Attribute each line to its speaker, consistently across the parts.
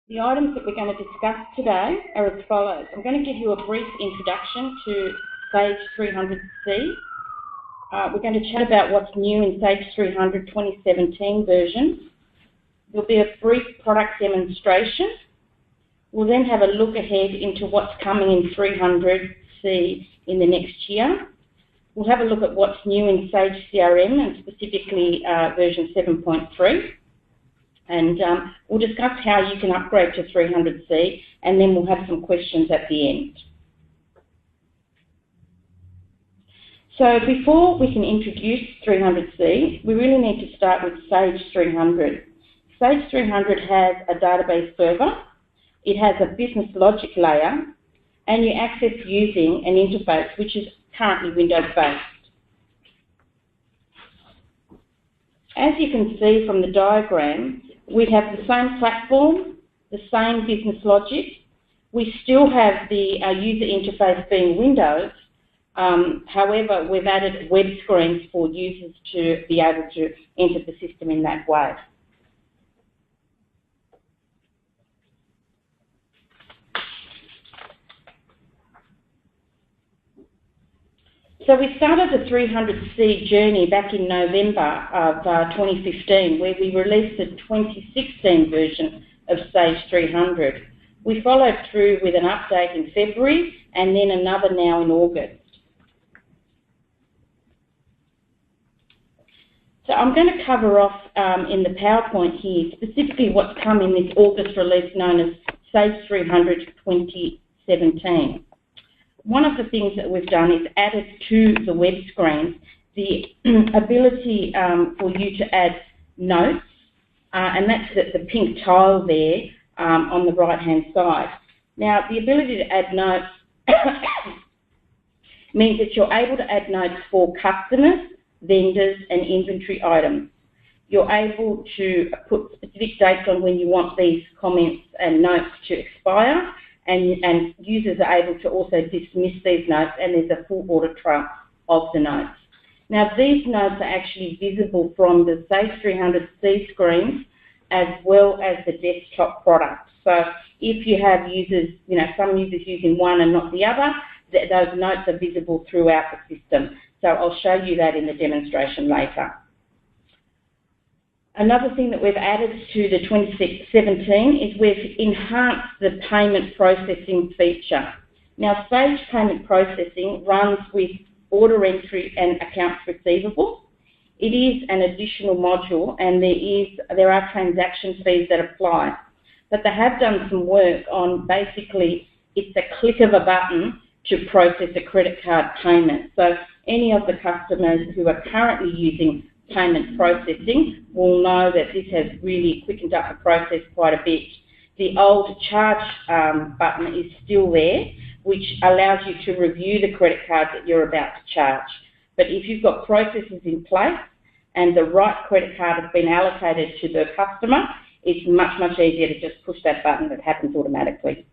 Speaker 1: The items that we're going to discuss today are as follows. I'm going to give you a brief introduction to Sage 300C. We're going to chat about what's new in Sage 300 2017 version. There'll be a brief product demonstration. We'll then have a look ahead into what's coming in 300C in the next year. We'll have a look at what's new in Sage CRM and specifically version 7.3. And we'll discuss how you can upgrade to 300C, and then we'll have some questions at the end. So before we can introduce 300C, we really need to start with Sage 300. Sage 300 has a database server, it has a business logic layer, and you access using an interface which is currently Windows-based. As you can see from the diagram, we have the same platform, the same business logic. We still have the user interface being Windows. However, we've added web screens for users to be able to enter the system in that way. So we started the 300C journey back in November of 2015, where we released the 2016 version of Sage 300. We followed through with an update in February and then another now in August. So I'm going to cover off in the PowerPoint here specifically what's come in this August release known as Sage 300 2017. One of the things that we've done is added to the web screens the ability for you to add notes, and that's the pink tile there on the right-hand side. Now, the ability to add notes means that you're able to add notes for customers, vendors, and inventory items. You're able to put specific dates on when you want these comments and notes to expire, and users are able to also dismiss these notes, and there's a full audit trail of the notes. Now, these notes are actually visible from the Sage 300C screens as well as the desktop product. So if you have users, some users using one and not the other, those notes are visible throughout the system. So I'll show you that in the demonstration later. Another thing that we've added to the 2017 is we've enhanced the payment processing feature. Now, Sage Payment Processing runs with order entry and accounts receivable. It is an additional module, and there are transaction fees that apply. But they have done some work on basically it's a click of a button to process a credit card payment. So any of the customers who are currently using payment processing will know that this has really quickened up the process quite a bit. The old charge button is still there, which allows you to review the credit card that you're about to charge. But if you've got processes in place and the right credit card has been allocated to the customer, it's much, much easier to just push that button. It happens automatically.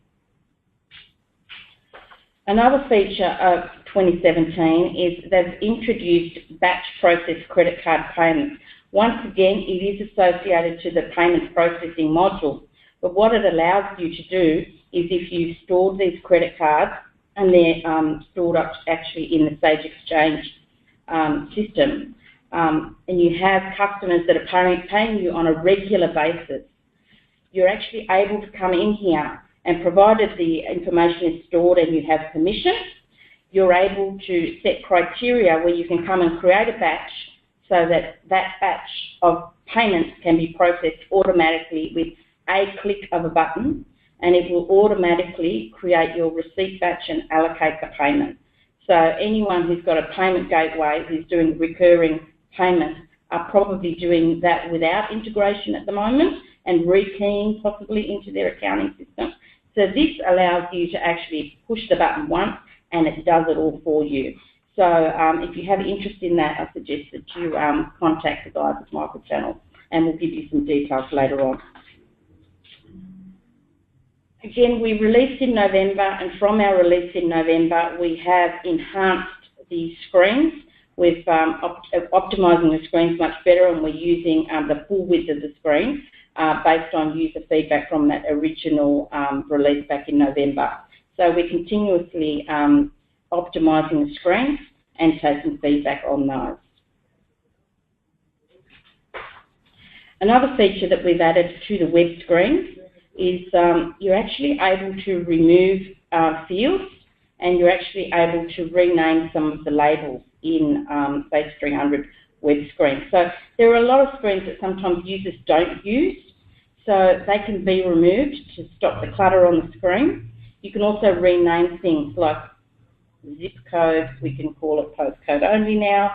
Speaker 1: Another feature of 2017 is they've introduced batch process credit card payments. Once again, it is associated to the payment processing module, but what it allows you to do is if you stored these credit cards and they're stored up actually in the Sage Exchange system, and you have customers that are paying you on a regular basis, you're actually able to come in here, and provided the information is stored and you have permission, you're able to set criteria where you can come and create a batch so that that batch of payments can be processed automatically with a click of a button, and it will automatically create your receipt batch and allocate the payment. So anyone who's got a payment gateway who's doing recurring payments are probably doing that without integration at the moment and rekeying possibly into their accounting system. So this allows you to actually push the button once and it does it all for you. So if you have interest in that, I suggest that you contact the guys at Microchannel, and we'll give you some details later on. Again, we released in November, and from our release in November, we have enhanced the screens. We're optimising the screens much better, and we're using the full width of the screen based on user feedback from that original release back in November. So we're continuously optimising the screens and taking feedback on those. Another feature that we've added to the web screens is you're actually able to remove fields, and you're actually able to rename some of the labels in Sage 300 web screens. So there are a lot of screens that sometimes users don't use, so they can be removed to stop the clutter on the screen. You can also rename things like zip code, we can call it postcode only now.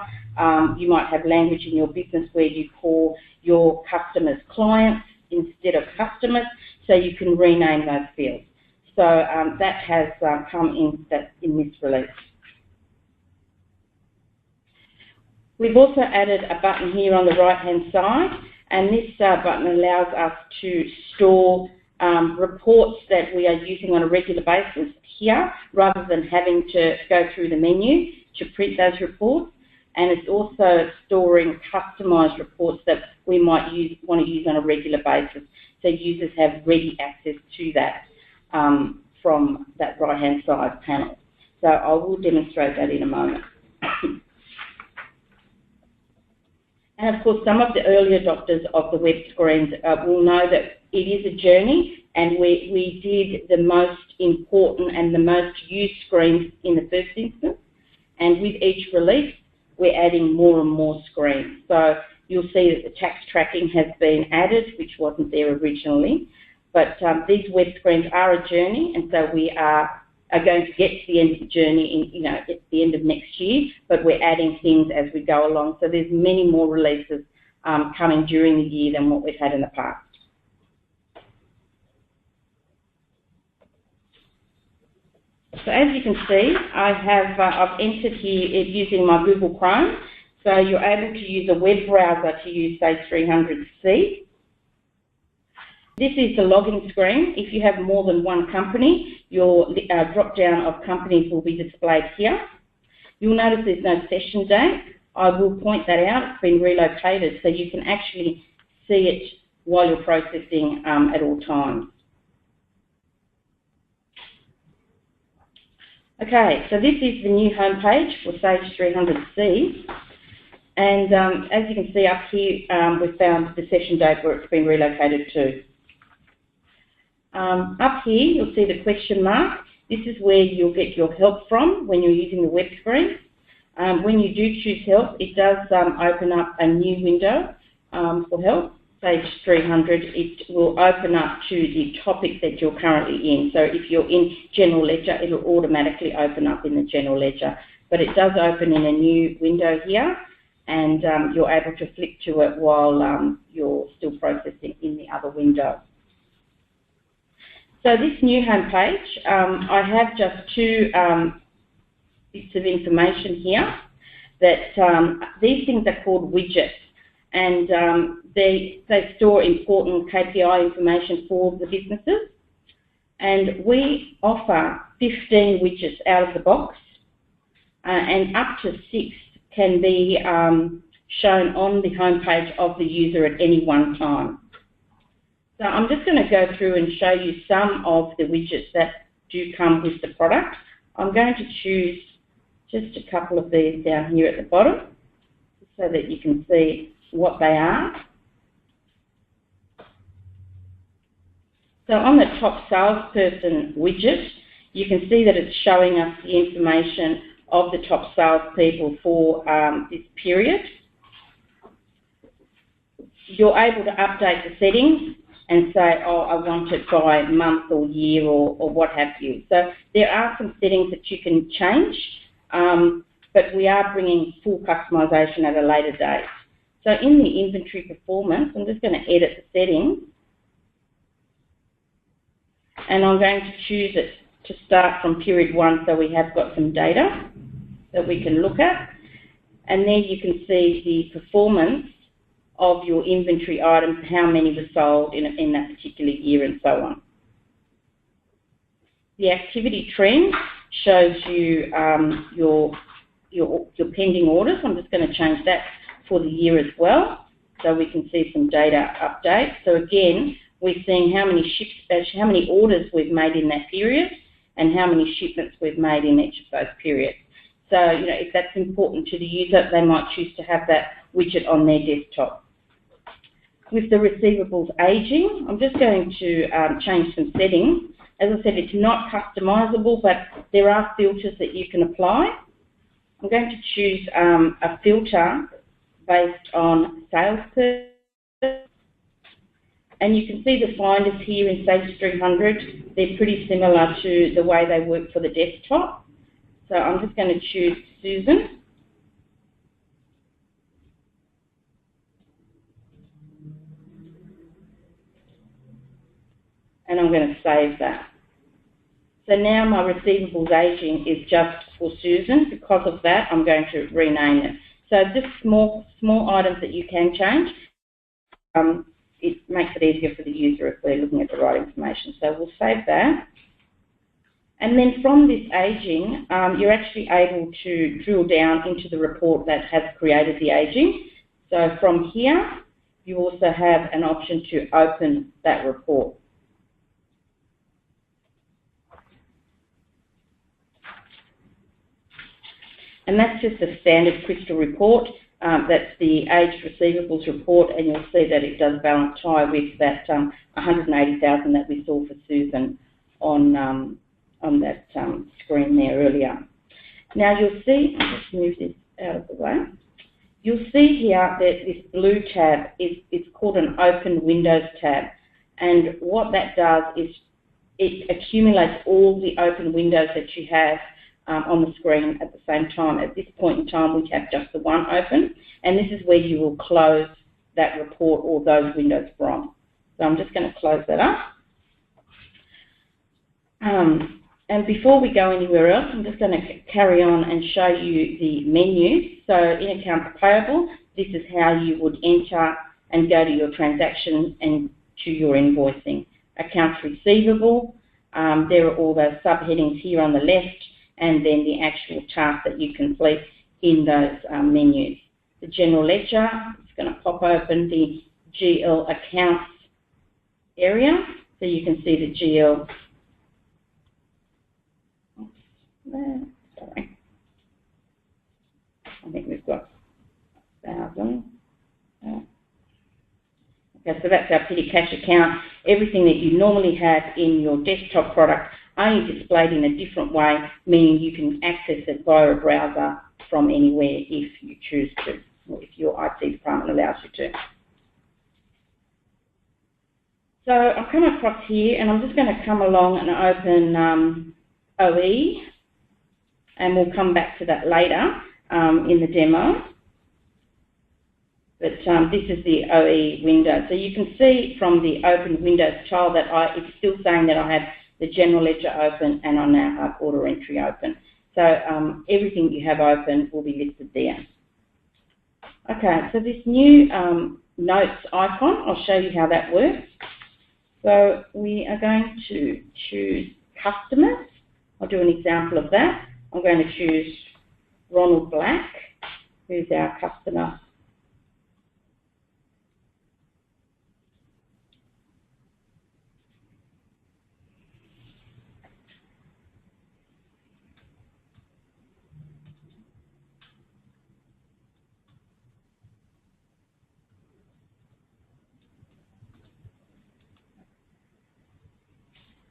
Speaker 1: You might have language in your business where you call your customers clients instead of customers, so you can rename those fields. So that has come in this release. We've also added a button here on the right-hand side, and this button allows us to store reports that we are using on a regular basis here, rather than having to go through the menu to print those reports. And it's also storing customised reports that we might want to use on a regular basis, so users have ready access to that from that right-hand side panel. So I will demonstrate that in a moment. And of course, some of the early adopters of the web screens will know that it is a journey, and we did the most important and the most used screens in the first instance, and with each release we're adding more and more screens. So you'll see that the tax tracking has been added, which wasn't there originally. But these web screens are a journey, and so we are going to get to the end of the journey at the end of next year, but we're adding things as we go along. So there's many more releases coming during the year than what we've had in the past. So as you can see, I've entered here using my Google Chrome. So you're able to use a web browser to use Sage 300C. This is the login screen. If you have more than one company, your drop-down of companies will be displayed here. You'll notice there's no session date. I will point that out. It's been relocated, so you can actually see it while you're processing at all times. Okay, so this is the new homepage for Sage 300C, and as you can see up here, we've found the session date where it's been relocated to. Up here, you'll see the question mark. This is where you'll get your help from when you're using the web screen. When you do choose help, it does open up a new window for help. Sage 300, it will open up to the topic that you're currently in. So if you're in General Ledger, it'll automatically open up in the General Ledger. But it does open in a new window here, and you're able to flick to it while you're still processing in the other window. So this new home page, I have just two bits of information here. That these things are called widgets, and they store important KPI information for the businesses. And we offer 15 widgets out of the box, and up to 6 can be shown on the home page of the user at any one time. So I'm just going to go through and show you some of the widgets that do come with the product. I'm going to choose just a couple of these down here at the bottom so that you can see what they are. So on the top salesperson widget, you can see that it's showing us the information of the top salespeople for this period. You're able to update the settings and say, oh, I want it by month or year or what have you. So there are some settings that you can change, but we are bringing full customisation at a later date. So in the inventory performance, I'm just going to edit the settings, and I'm going to choose it to start from period 1, so we have got some data that we can look at. And then you can see the performance of your inventory items, how many were sold in that particular year, and so on. The activity trend shows you your pending orders. I'm just going to change that for the year as well. so we can see some data updates. So again, we're seeing how many orders we've made in that period and how many shipments we've made in each of those periods. So, if that's important to the user, they might choose to have that widget on their desktop. With the receivables aging, I'm just going to change some settings. As I said, it's not customizable, but there are filters that you can apply. I'm going to choose a filter based on salesperson. And you can see the finders here in Sage 300. They're pretty similar to the way they work for the desktop. So I'm just going to choose Susan. And I'm going to save that. So now my receivables aging is just for Susan. Because of that, I'm going to rename it. So just small items that you can change. It makes it easier for the user if we're looking at the right information. So we'll save that. And then from this aging, you're actually able to drill down into the report that has created the aging. So from here, you also have an option to open that report. And that's just a standard Crystal report. That's the aged receivables report, and you'll see that it does balance tie with that 180,000 that we saw for Susan on that screen there earlier. Now you'll see, I'll just move this out of the way. You'll see here that this blue tab is called an Open Windows tab, and what that does is it accumulates all the open windows that you have on the screen at the same time. At this point in time, we have just the one open, and this is where you will close that report or those windows from. So I'm just going to close that up. And before we go anywhere else, I'm just going to carry on and show you the menus. So in accounts payable, this is how you would enter and go to your transactions and to your invoicing. Accounts receivable, there are all those subheadings here on the left, and then the actual task that you complete in those menus. The general ledger, it's going to pop open the GL accounts area, so you can see the GL. Sorry, I think we've got 1,000. Okay, so that's our petty cash account. Everything that you normally have in your desktop product, only displayed in a different way, meaning you can access it via a browser from anywhere if you choose to, or if your IT department allows you to. So I've come across here, and I'm just going to come along and open OE, and we'll come back to that later in the demo. But this is the OE window. So you can see from the Open Windows tile that it's still saying that I have the general ledger open, and I now have order entry open. So everything you have open will be listed there. Okay, so this new notes icon, I'll show you how that works. So we are going to choose customers. I'll do an example of that. I'm going to choose Ronald Black, who's our customer.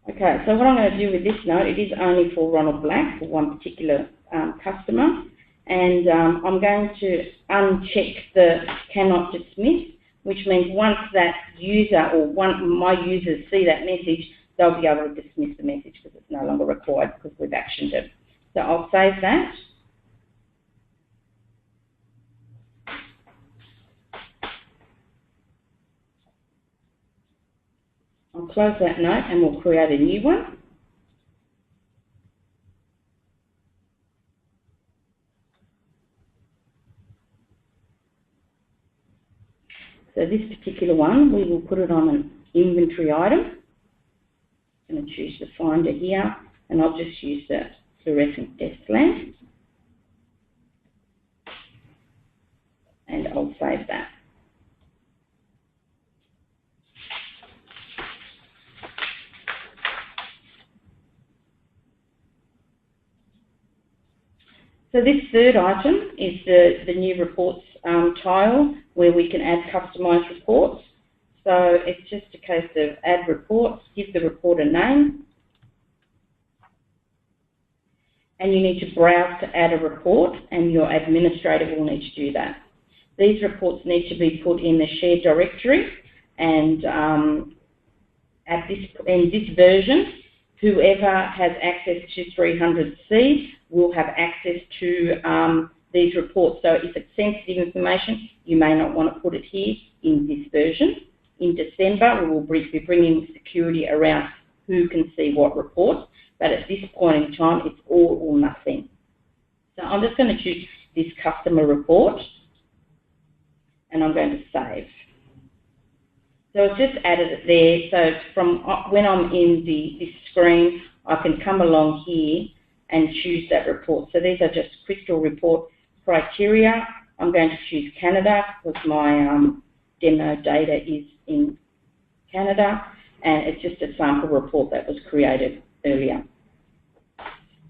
Speaker 1: Okay, so what I'm going to do with this note, it is only for Ronald Black, for one particular customer, and I'm going to uncheck the cannot dismiss, which means once that user or my users see that message, they'll be able to dismiss the message because it's no longer required because we've actioned it. So I'll save that. I'll close that note and we'll create a new one. So this particular one, we will put it on an inventory item. I'm going to choose the finder here, and I'll just use the fluorescent desk lamp. And I'll save that. So this third item is the new reports tile where we can add customised reports. So it's just a case of add reports, give the report a name, and you need to browse to add a report, and your administrator will need to do that. These reports need to be put in the shared directory, and in this version, whoever has access to 300C will have access to these reports. So if it's sensitive information, you may not want to put it here in this version. In December, we will be bringing security around who can see what reports, but at this point in time, it's all or nothing. So I'm just going to choose this customer report, and I'm going to save. So I've just added it there. So from when I'm in this screen, I can come along here and choose that report. So these are just crystal report criteria. I'm going to choose Canada because my demo data is in Canada, and it's just a sample report that was created earlier.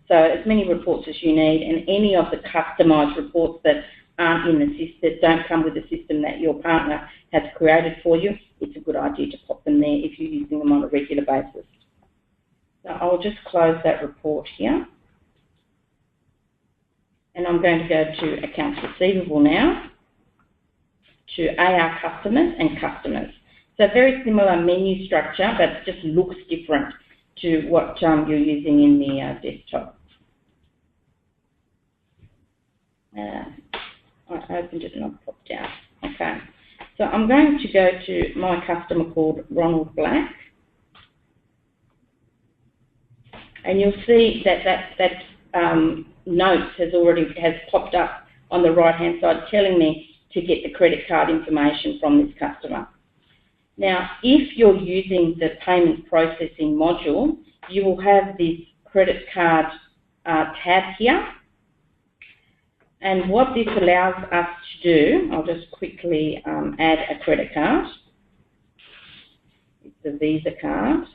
Speaker 1: So as many reports as you need, and any of the customised reports that aren't in the system, that don't come with the system that your partner has created for you, it's a good idea to pop them there if you're using them on a regular basis. So I'll just close that report here. And I'm going to go to Accounts Receivable now, to AR Customers and Customers. So very similar menu structure, but it just looks different to what you're using in the desktop. I opened it and I popped out. Okay, so I'm going to go to my customer called Ronald Black, and you'll see that note has popped up on the right-hand side, telling me to get the credit card information from this customer. Now, if you're using the payment processing module, you will have this credit card tab here. And what this allows us to do, I'll just quickly add a credit card. It's a Visa card.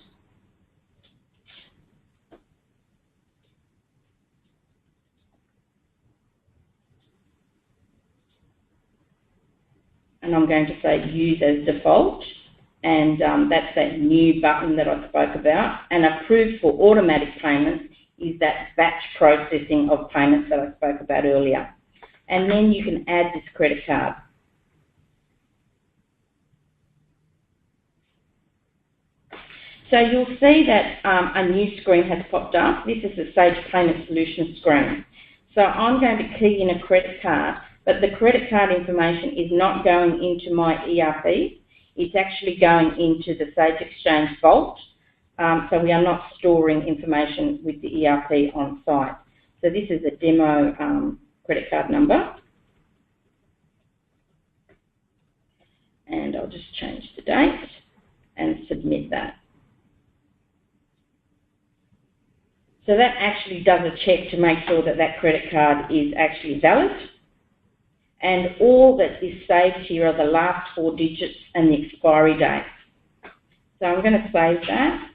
Speaker 1: And I'm going to say use as default. And that's that new button that I spoke about. And approved for automatic payments is that batch processing of payments that I spoke about earlier. And then you can add this credit card. So you'll see that a new screen has popped up. This is the Sage Payment Solutions screen. So I'm going to key in a credit card, but the credit card information is not going into my ERP. It's actually going into the Sage Exchange Vault. So we are not storing information with the ERP on site. So this is a demo credit card number. And I'll just change the date and submit that. So that actually does a check to make sure that that credit card is actually valid. And all that is saved here are the last 4 digits and the expiry date. So I'm going to save that.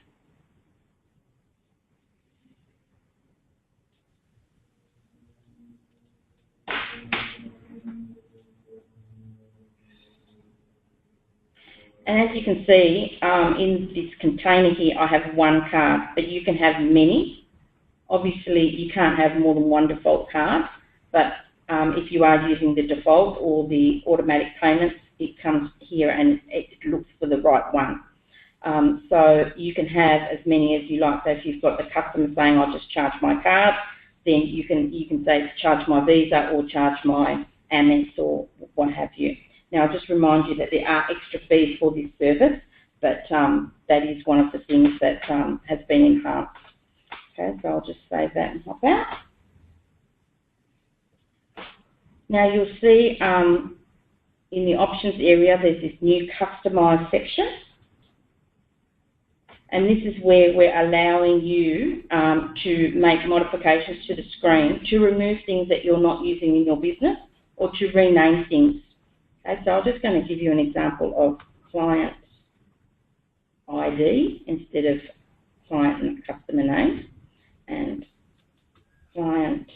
Speaker 1: And as you can see, in this container here, I have 1 card, but you can have many. Obviously, you can't have more than 1 default card, but if you are using the default or the automatic payments, it comes here and it looks for the right one. So you can have as many as you like. So if you've got the customer saying, I'll just charge my card, then you can say charge my Visa or charge my Amex or what have you. Now, I'll just remind you that there are extra fees for this service, but that is one of the things that has been enhanced. Okay, so I'll just save that and hop out. Now, you'll see in the options area, there's this new customise section. And this is where we're allowing you to make modifications to the screen to remove things that you're not using in your business or to rename things. Okay, so I'm just going to give you an example of client ID instead of client and customer name, and client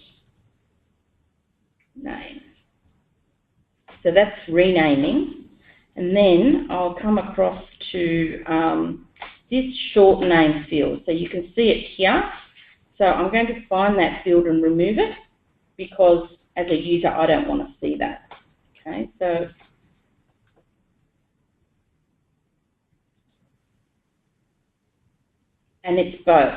Speaker 1: name. So that's renaming. And then I'll come across to this short name field. So you can see it here. So I'm going to find that field and remove it because as a user I don't want to see that. Okay, so and it's both.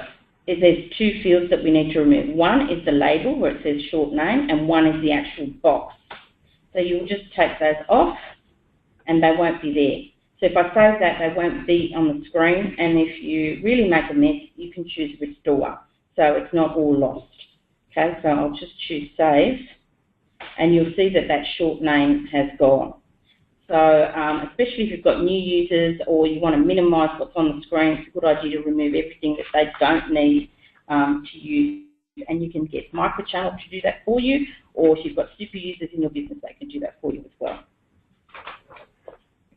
Speaker 1: There's two fields that we need to remove. One is the label where it says short name and one is the actual box. So you'll just take those off and they won't be there. So if I save that, they won't be on the screen, and if you really make a mess, you can choose restore. So it's not all lost. Okay, so I'll just choose save, and you'll see that that short name has gone. So especially if you've got new users or you want to minimise what's on the screen, it's a good idea to remove everything that they don't need to use, and you can get Microchannel to do that for you, or if you've got super users in your business, they can do that for you as well.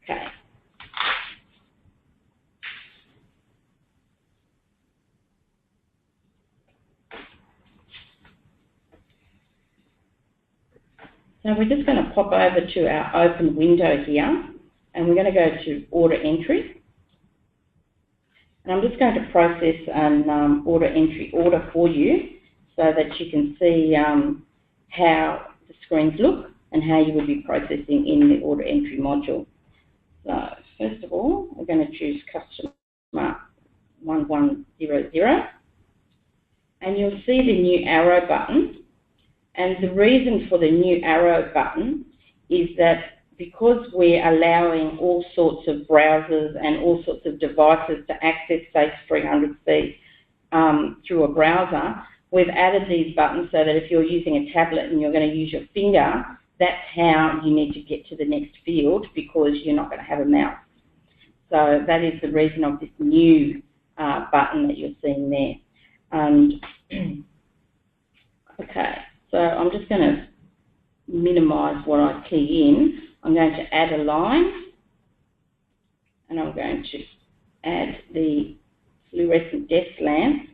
Speaker 1: Okay. So we're just going to pop over to our open window here, and we're going to go to order entry. And I'm just going to process an order entry order for you so that you can see how the screens look and how you would be processing in the order entry module. So first of all, we're going to choose customer 1100, and you'll see the new arrow button. And the reason for the new arrow button is that because we're allowing all sorts of browsers and all sorts of devices to access Safe 300C through a browser, we've added these buttons so that if you're using a tablet and you're going to use your finger, that's how you need to get to the next field because you're not going to have a mouse. So that is the reason of this new button that you're seeing there. And okay. So I'm just going to minimise what I key in. I'm going to add a line, and I'm going to add the fluorescent desk lamp.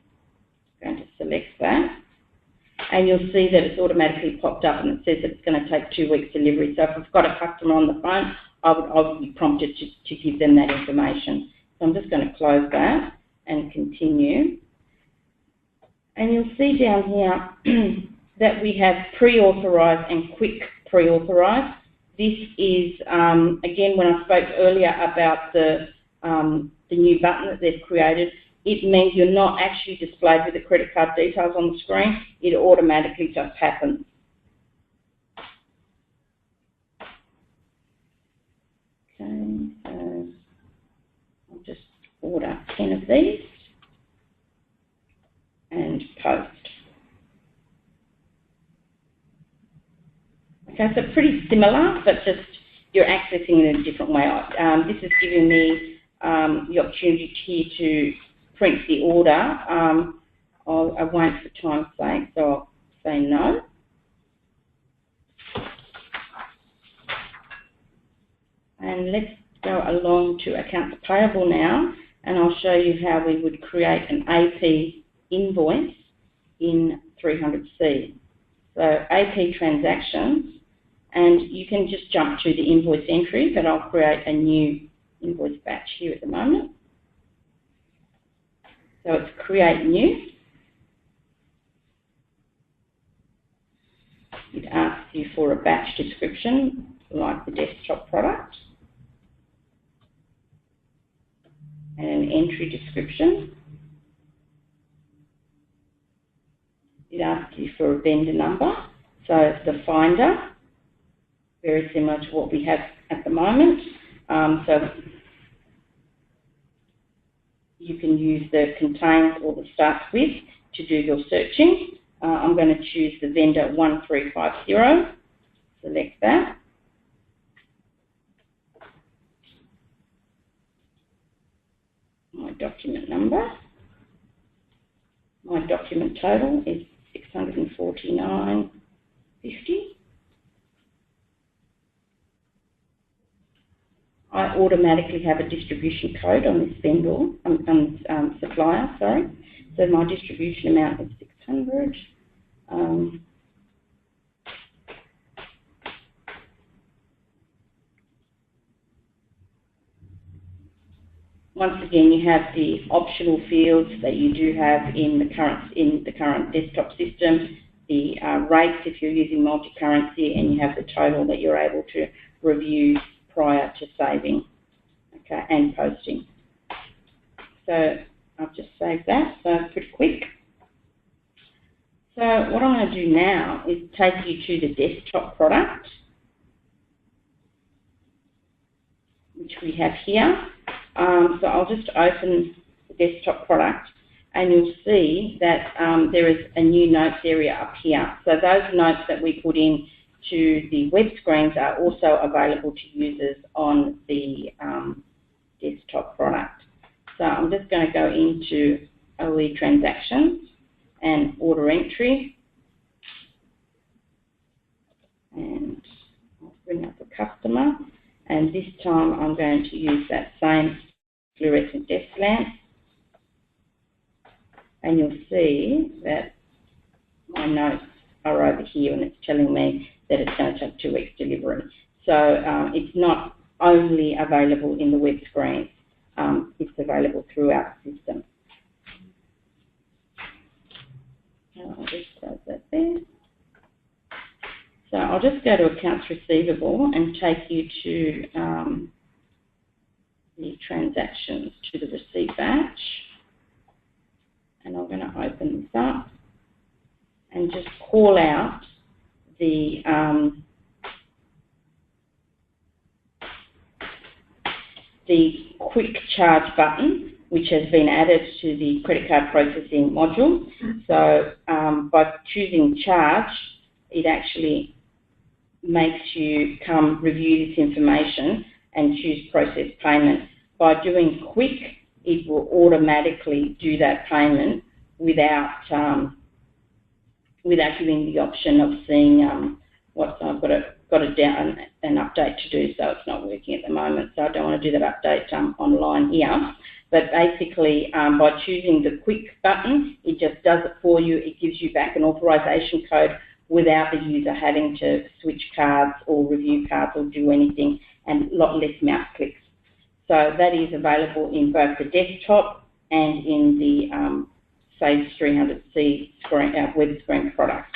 Speaker 1: I'm going to select that, and you'll see that it's automatically popped up and it says that it's going to take 2 weeks delivery. So if I've got a customer on the phone, I would be prompted to give them that information. So I'm just going to close that and continue. And you'll see down here that we have pre-authorised and quick pre-authorised. This is, again, when I spoke earlier about the new button that they've created, it means you're not actually displayed with the credit card details on the screen. It automatically just happens. Okay, so I'll just order 10 of these and post. Okay, so pretty similar, but just you're accessing it in a different way. This is giving me the opportunity here to print the order. I won't for time's sake, so I'll say no. And let's go along to accounts payable now, and I'll show you how we would create an AP invoice in 300C. So AP transactions, and you can just jump to the invoice entry, but I'll create a new invoice batch here at the moment. So it's create new. It asks you for a batch description, like the desktop product, and an entry description. It asks you for a vendor number, so the finder, very similar to what we have at the moment. So you can use the contains or the starts with to do your searching. I'm going to choose the vendor 1350, select that. My document number. My document total is 649.50. I automatically have a distribution code on this vendor, supplier, sorry. So my distribution amount is 600. once again, you have the optional fields that you do have in the current desktop system, the rates if you're using multi-currency, and you have the total that you're able to review prior to saving, okay, and posting. So I've just saved that, so pretty quick. So what I'm going to do now is take you to the desktop product, which we have here. So I'll just open the desktop product, and you'll see that there is a new notes area up here. So those notes that we put in to the web screens are also available to users on the desktop product. So I'm just going to go into OE transactions and order entry, and I'll bring up a customer, and this time I'm going to use that same fluorescent desk lamp, and you'll see that my notes are over here, and it's telling me that it's going to take 2 weeks delivery. So it's not only available in the web screen, it's available throughout the system. I'll just close that there. So I'll just go to accounts receivable and take you to the transactions, to the receipt batch. And I'm going to open this up and just call out the quick charge button, which has been added to the credit card processing module. So by choosing charge, it actually makes you come review this information and choose process payment. By doing quick, it will automatically do that payment without giving the option of seeing what I've got an update to do, so it's not working at the moment. So I don't want to do that update online here. But basically, by choosing the quick button, it just does it for you. It gives you back an authorization code without the user having to switch cards or review cards or do anything, and a lot less mouse clicks. So that is available in both the desktop and in the Sage 300C screen, web screen product.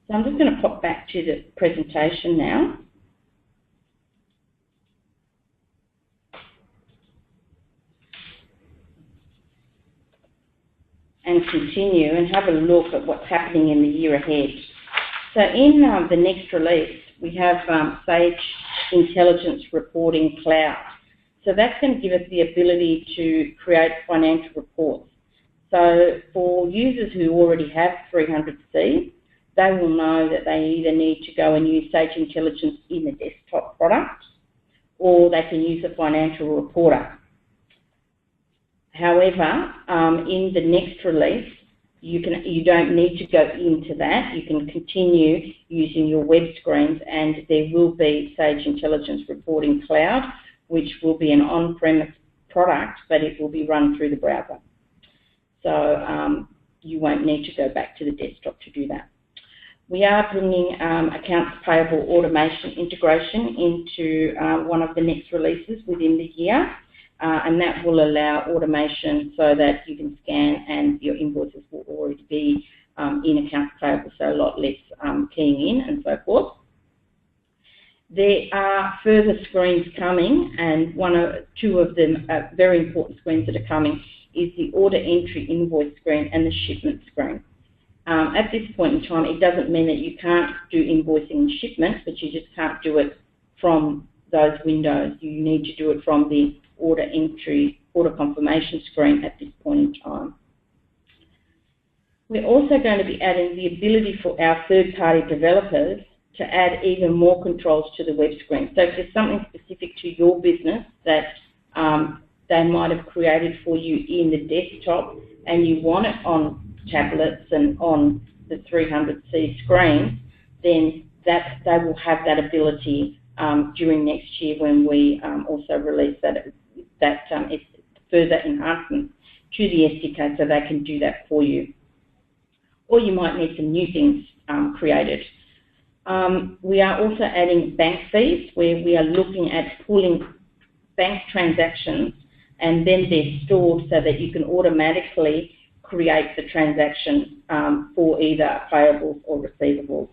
Speaker 1: So I'm just going to pop back to the presentation now. And continue and have a look at what's happening in the year ahead. So in the next release, we have Sage Intelligence Reporting Cloud. So that's going to give us the ability to create financial reports. So for users who already have 300C, they will know that they either need to go and use Sage Intelligence in the desktop product, or they can use a financial reporter. However, in the next release, you don't need to go into that. You can continue using your web screens, and there will be Sage Intelligence Reporting Cloud, which will be an on-premise product, but it will be run through the browser. So you won't need to go back to the desktop to do that. We are bringing accounts payable automation integration into one of the next releases within the year. And that will allow automation so that you can scan and your invoices will already be in accounts payable, so a lot less keying in and so forth. There are further screens coming, and two of them very important screens that are coming is the order entry invoice screen and the shipment screen. At this point in time, it doesn't mean that you can't do invoicing and shipment, but you just can't do it from those windows. You need to do it from the order entry, order confirmation screen at this point in time. We're also going to be adding the ability for our third-party developers to add even more controls to the web screen. So if there's something specific to your business that they might have created for you in the desktop and you want it on tablets and on the 300C screen, then they will have that ability during next year when we also release it's further enhancements to the SDK, so they can do that for you. Or you might need some new things created. We are also adding bank fees, where we are looking at pulling bank transactions and then they're stored so that you can automatically create the transaction for either payables or receivables.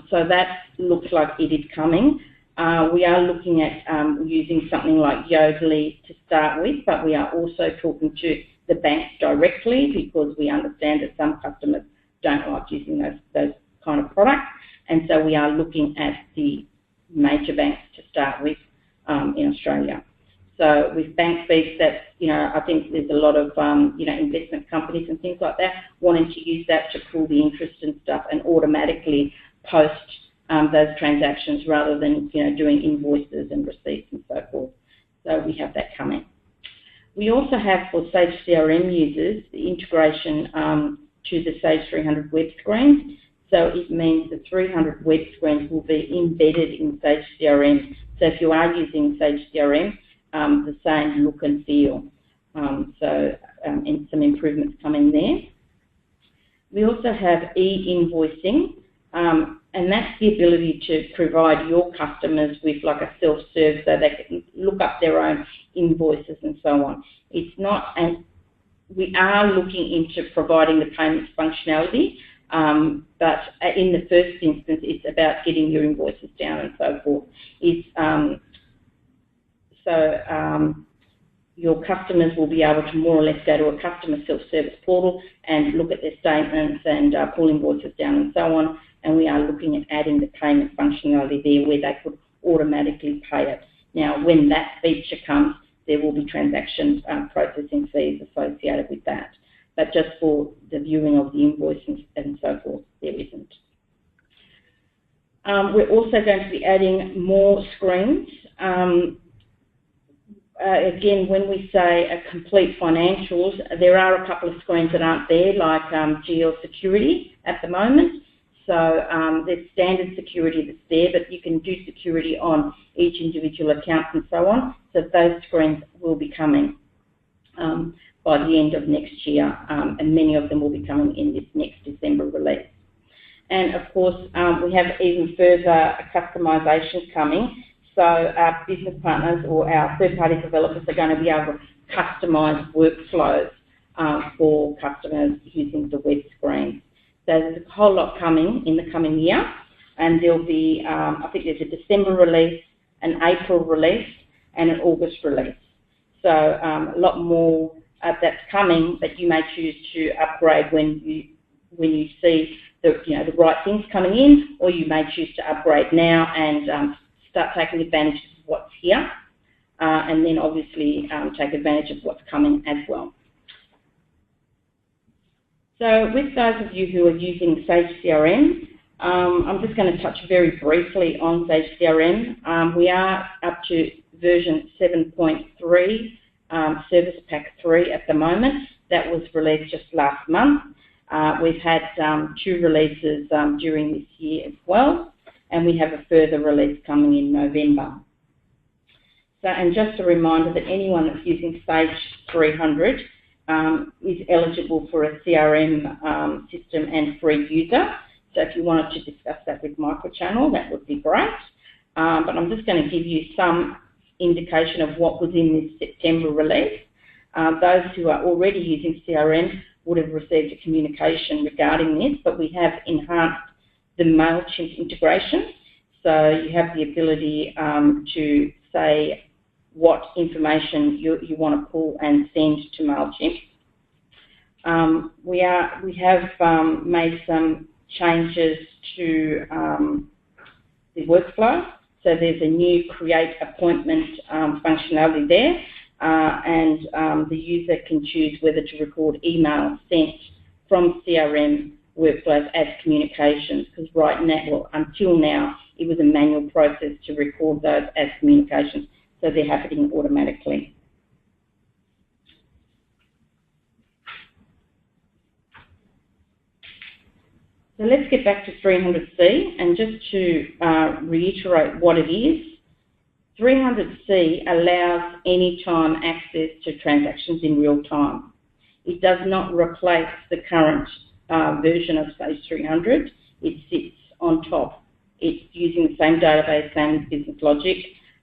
Speaker 1: So that looks like it is coming. We are looking at using something like Yodlee to start with, but we are also talking to the banks directly because we understand that some customers don't like using those kind of products, and so we are looking at the major banks to start with in Australia. So with bank fees, that I think there's a lot of investment companies and things like that wanting to use that to pull the interest and stuff and automatically post those transactions rather than doing invoices and receipts and so forth. So we have that coming. We also have for Sage CRM users the integration to the Sage 300 web screens. So it means the 300 web screens will be embedded in Sage CRM. So if you are using Sage CRM, the same look and feel. And some improvements coming there. We also have e-invoicing, and that's the ability to provide your customers with like a self-serve so they can look up their own invoices and so on. It's not, and we are looking into providing the payments functionality, but in the first instance, it's about getting your invoices down and so forth. Your customers will be able to more or less go to a customer self-service portal and look at their statements and pull invoices down and so on. And we are looking at adding the payment functionality there where they could automatically pay it. Now, when that feature comes, there will be transaction processing fees associated with that. But just for the viewing of the invoices and so forth, there isn't. We're also going to be adding more screens. Again, when we say a complete financials, there are a couple of screens that aren't there, like GL security at the moment. So there's standard security that's there, but you can do security on each individual account and so on. So those screens will be coming by the end of next year, and many of them will be coming in this next December release. And of course, we have even further customisations coming. So our business partners or our third-party developers are going to be able to customise workflows for customers using the web screens. So there's a whole lot coming in the coming year, and there'll be, I think there's a December release, an April release, and an August release. So a lot more that's coming that you may choose to upgrade when you see the right things coming in, or you may choose to upgrade now and start taking advantage of what's here, and then obviously take advantage of what's coming as well. So with those of you who are using Sage CRM, I'm just going to touch very briefly on Sage CRM. We are up to version 7.3, Service Pack 3 at the moment. That was released just last month. We've had 2 releases during this year as well, and we have a further release coming in November. So, and just a reminder that anyone that's using Sage 300 is eligible for a CRM system and free user. So if you wanted to discuss that with Microchannel, that would be great. But I'm just going to give you some indication of what was in this September release. Those who are already using CRM would have received a communication regarding this, but we have enhanced the MailChimp integration. So you have the ability to say what information you want to pull and send to MailChimp. We have made some changes to the workflow. So there's a new create appointment functionality there, and the user can choose whether to record emails sent from CRM workflows as communications, because right now, well, until now, it was a manual process to record those as communications, so they're happening automatically. So let's get back to 300C, and just to reiterate what it is. 300C allows anytime access to transactions in real time. It does not replace the current version of Sage 300. It sits on top It's using the same database, same business logic,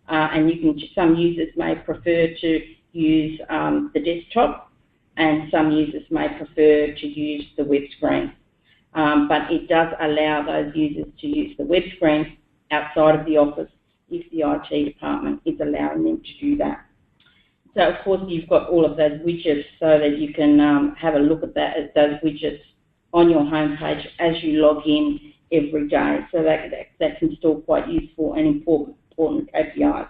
Speaker 1: and some users may prefer to use the desktop, and some users may prefer to use the web screen. But it does allow those users to use the web screen outside of the office if the IT department is allowing them to do that. So of course you've got all of those widgets so that you can have a look at those widgets on your homepage as you log in every day. So that can still quite useful and important KPIs.